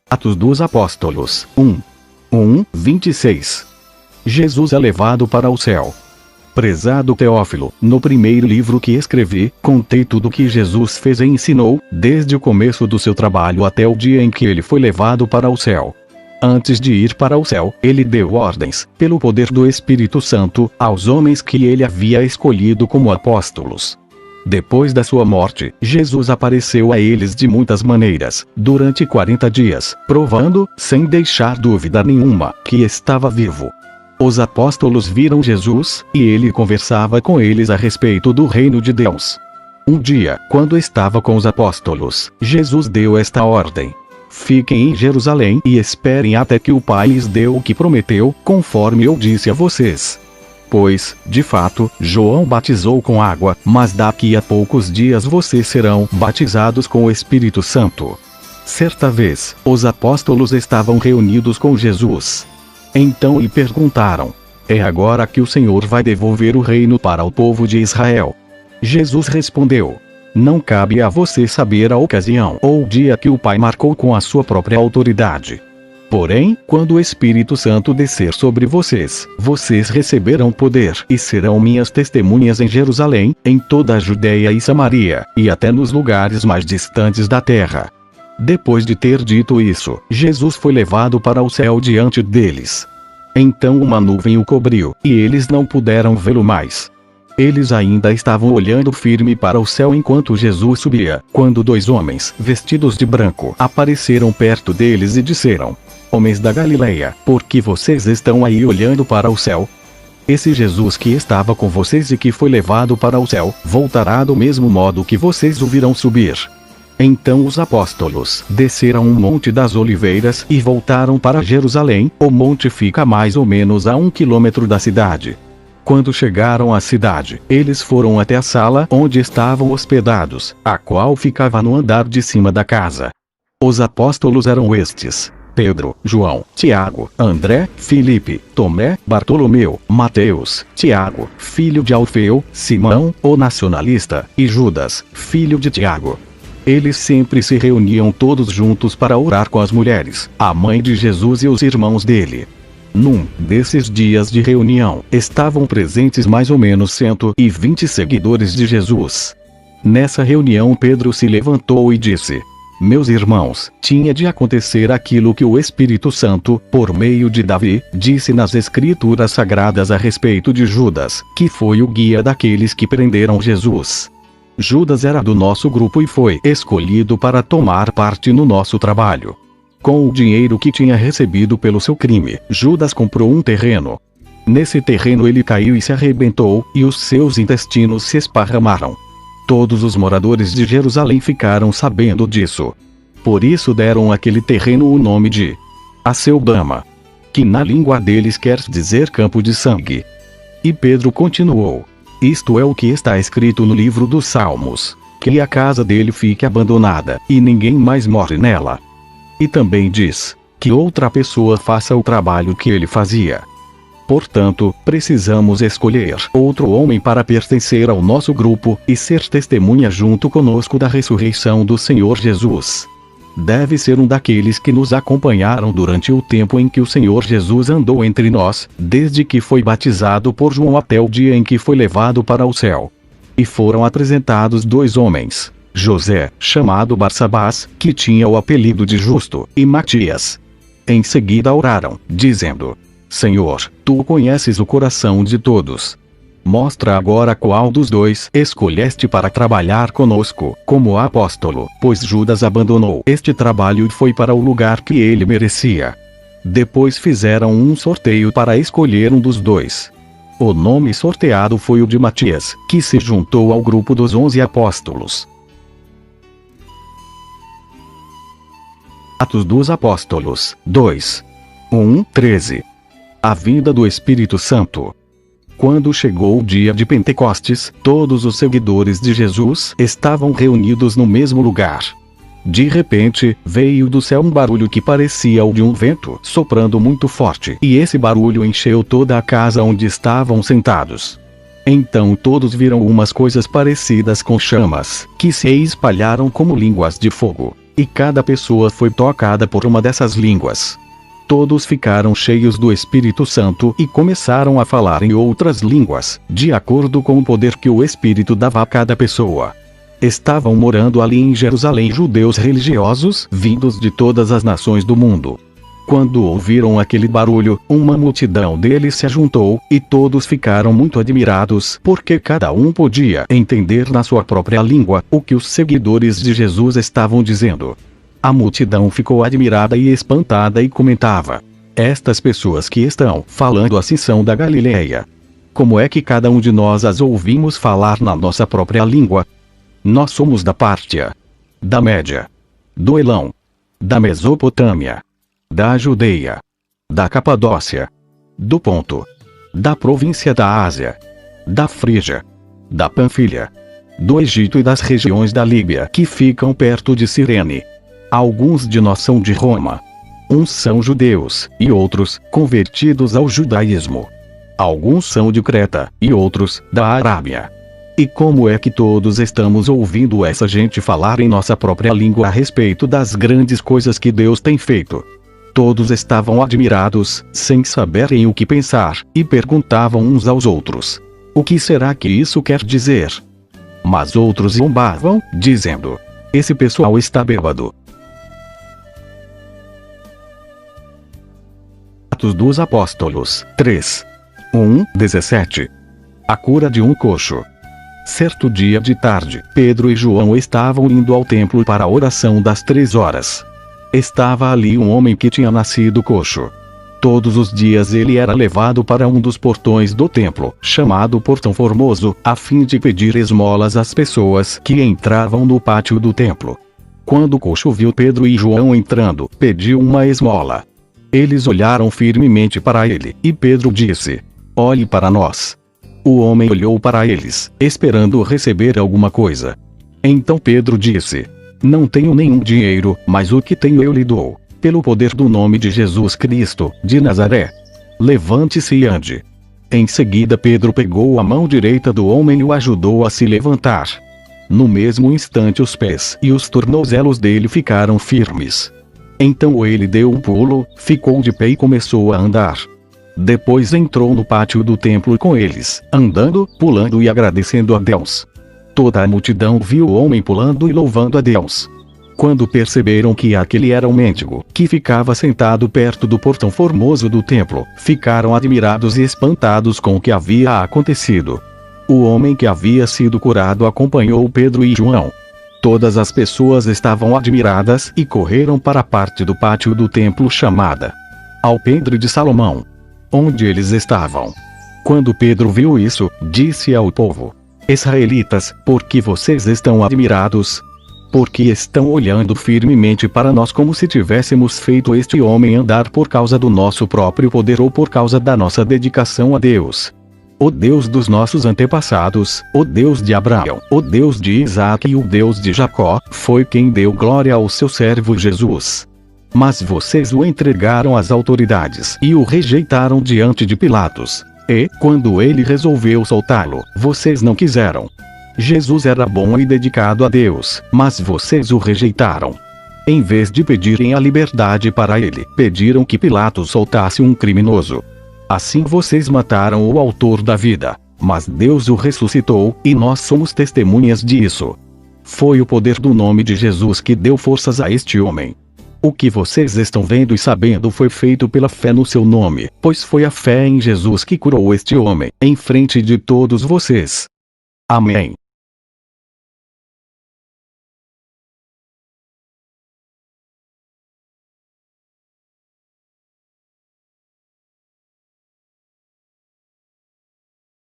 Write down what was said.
Atos dos Apóstolos 1:26. Jesus é levado para o céu. Prezado Teófilo, no primeiro livro que escrevi, contei tudo o que Jesus fez e ensinou, desde o começo do seu trabalho até o dia em que ele foi levado para o céu. Antes de ir para o céu, ele deu ordens, pelo poder do Espírito Santo, aos homens que ele havia escolhido como apóstolos. Depois da sua morte, Jesus apareceu a eles de muitas maneiras, durante 40 dias, provando, sem deixar dúvida nenhuma, que estava vivo. Os apóstolos viram Jesus, e ele conversava com eles a respeito do reino de Deus. Um dia, quando estava com os apóstolos, Jesus deu esta ordem: fiquem em Jerusalém e esperem até que o Pai lhes dê o que prometeu, conforme eu disse a vocês. Pois, de fato, João batizou com água, mas daqui a poucos dias vocês serão batizados com o Espírito Santo. Certa vez, os apóstolos estavam reunidos com Jesus. Então lhe perguntaram: é agora que o Senhor vai devolver o reino para o povo de Israel? Jesus respondeu: não cabe a você saber a ocasião ou o dia que o Pai marcou com a sua própria autoridade. Porém, quando o Espírito Santo descer sobre vocês, vocês receberão poder e serão minhas testemunhas em Jerusalém, em toda a Judeia e Samaria, e até nos lugares mais distantes da terra. Depois de ter dito isso, Jesus foi levado para o céu diante deles. Então uma nuvem o cobriu, e eles não puderam vê-lo mais. Eles ainda estavam olhando firme para o céu enquanto Jesus subia, quando 2 homens, vestidos de branco, apareceram perto deles e disseram: homens da Galileia, por que vocês estão aí olhando para o céu? Esse Jesus que estava com vocês e que foi levado para o céu, voltará do mesmo modo que vocês o virão subir. Então os apóstolos desceram o Monte das Oliveiras e voltaram para Jerusalém. O monte fica mais ou menos a 1 quilômetro da cidade. Quando chegaram à cidade, eles foram até a sala onde estavam hospedados, a qual ficava no andar de cima da casa. Os apóstolos eram estes: Pedro, João, Tiago, André, Filipe, Tomé, Bartolomeu, Mateus, Tiago, filho de Alfeu, Simão, o nacionalista, e Judas, filho de Tiago. Eles sempre se reuniam todos juntos para orar com as mulheres, a mãe de Jesus e os irmãos dele. Num desses dias de reunião, estavam presentes mais ou menos 120 seguidores de Jesus. Nessa reunião Pedro se levantou e disse: meus irmãos, tinha de acontecer aquilo que o Espírito Santo, por meio de Davi, disse nas Escrituras Sagradas a respeito de Judas, que foi o guia daqueles que prenderam Jesus. Judas era do nosso grupo e foi escolhido para tomar parte no nosso trabalho. Com o dinheiro que tinha recebido pelo seu crime, Judas comprou um terreno. Nesse terreno ele caiu e se arrebentou, e os seus intestinos se esparramaram. Todos os moradores de Jerusalém ficaram sabendo disso. Por isso deram àquele terreno o nome de Aceldama, que na língua deles quer dizer campo de sangue. E Pedro continuou: isto é o que está escrito no livro dos Salmos, que a casa dele fique abandonada, e ninguém mais morre nela. E também diz, que outra pessoa faça o trabalho que ele fazia. Portanto, precisamos escolher outro homem para pertencer ao nosso grupo, e ser testemunha junto conosco da ressurreição do Senhor Jesus. Deve ser um daqueles que nos acompanharam durante o tempo em que o Senhor Jesus andou entre nós, desde que foi batizado por João até o dia em que foi levado para o céu. E foram apresentados 2 homens: José, chamado Barsabás, que tinha o apelido de Justo, e Matias. Em seguida oraram, dizendo: Senhor, tu conheces o coração de todos. Mostra agora qual dos 2 escolheste para trabalhar conosco, como apóstolo, pois Judas abandonou este trabalho e foi para o lugar que ele merecia. Depois fizeram um sorteio para escolher um dos 2. O nome sorteado foi o de Matias, que se juntou ao grupo dos 11 apóstolos. Atos dos Apóstolos 2:1-13. A vinda do Espírito Santo. Quando chegou o dia de Pentecostes, todos os seguidores de Jesus estavam reunidos no mesmo lugar. De repente, veio do céu um barulho que parecia o de um vento soprando muito forte, e esse barulho encheu toda a casa onde estavam sentados. Então todos viram umas coisas parecidas com chamas, que se espalharam como línguas de fogo. E cada pessoa foi tocada por uma dessas línguas. Todos ficaram cheios do Espírito Santo e começaram a falar em outras línguas, de acordo com o poder que o Espírito dava a cada pessoa. Estavam morando ali em Jerusalém judeus religiosos vindos de todas as nações do mundo. Quando ouviram aquele barulho, uma multidão deles se ajuntou, e todos ficaram muito admirados, porque cada um podia entender na sua própria língua o que os seguidores de Jesus estavam dizendo. A multidão ficou admirada e espantada e comentava: estas pessoas que estão falando assim são da Galileia. Como é que cada um de nós as ouvimos falar na nossa própria língua? Nós somos da Pártia, da Média, do Elão, da Mesopotâmia, da Judeia, da Capadócia, do Ponto, da província da Ásia, da Frígia, da Panfilha, do Egito e das regiões da Líbia que ficam perto de Cirene. Alguns de nós são de Roma. Uns são judeus, e outros, convertidos ao judaísmo. Alguns são de Creta, e outros, da Arábia. E como é que todos estamos ouvindo essa gente falar em nossa própria língua a respeito das grandes coisas que Deus tem feito? Todos estavam admirados, sem saberem o que pensar, e perguntavam uns aos outros: o que será que isso quer dizer? Mas outros zombavam, dizendo: esse pessoal está bêbado. Atos dos Apóstolos, 3. 1:17. A cura de um coxo. Certo dia de tarde, Pedro e João estavam indo ao templo para a oração das 3 horas. Estava ali um homem que tinha nascido coxo. Todos os dias ele era levado para um dos portões do templo, chamado Portão Formoso, a fim de pedir esmolas às pessoas que entravam no pátio do templo. Quando o coxo viu Pedro e João entrando, pediu uma esmola. Eles olharam firmemente para ele, e Pedro disse: olhe para nós. O homem olhou para eles, esperando receber alguma coisa. Então Pedro disse: não tenho nenhum dinheiro, mas o que tenho eu lhe dou. Pelo poder do nome de Jesus Cristo, de Nazaré, levante-se e ande. Em seguida Pedro pegou a mão direita do homem e o ajudou a se levantar. No mesmo instante os pés e os tornozelos dele ficaram firmes. Então ele deu um pulo, ficou de pé e começou a andar. Depois entrou no pátio do templo com eles, andando, pulando e agradecendo a Deus. Toda a multidão viu o homem pulando e louvando a Deus. Quando perceberam que aquele era um mendigo, que ficava sentado perto do portão formoso do templo, ficaram admirados e espantados com o que havia acontecido. O homem que havia sido curado acompanhou Pedro e João. Todas as pessoas estavam admiradas e correram para a parte do pátio do templo chamada Alpendre de Salomão, onde eles estavam. Quando Pedro viu isso, disse ao povo: israelitas, por que vocês estão admirados? Porque estão olhando firmemente para nós como se tivéssemos feito este homem andar por causa do nosso próprio poder ou por causa da nossa dedicação a Deus. O Deus dos nossos antepassados, o Deus de Abraão, o Deus de Isaque e o Deus de Jacó, foi quem deu glória ao seu servo Jesus. Mas vocês o entregaram às autoridades e o rejeitaram diante de Pilatos. E, quando ele resolveu soltá-lo, vocês não quiseram. Jesus era bom e dedicado a Deus, mas vocês o rejeitaram. Em vez de pedirem a liberdade para ele, pediram que Pilatos soltasse um criminoso. Assim vocês mataram o autor da vida, mas Deus o ressuscitou, e nós somos testemunhas disso. Foi o poder do nome de Jesus que deu forças a este homem. O que vocês estão vendo e sabendo foi feito pela fé no seu nome, pois foi a fé em Jesus que curou este homem, em frente de todos vocês. Amém.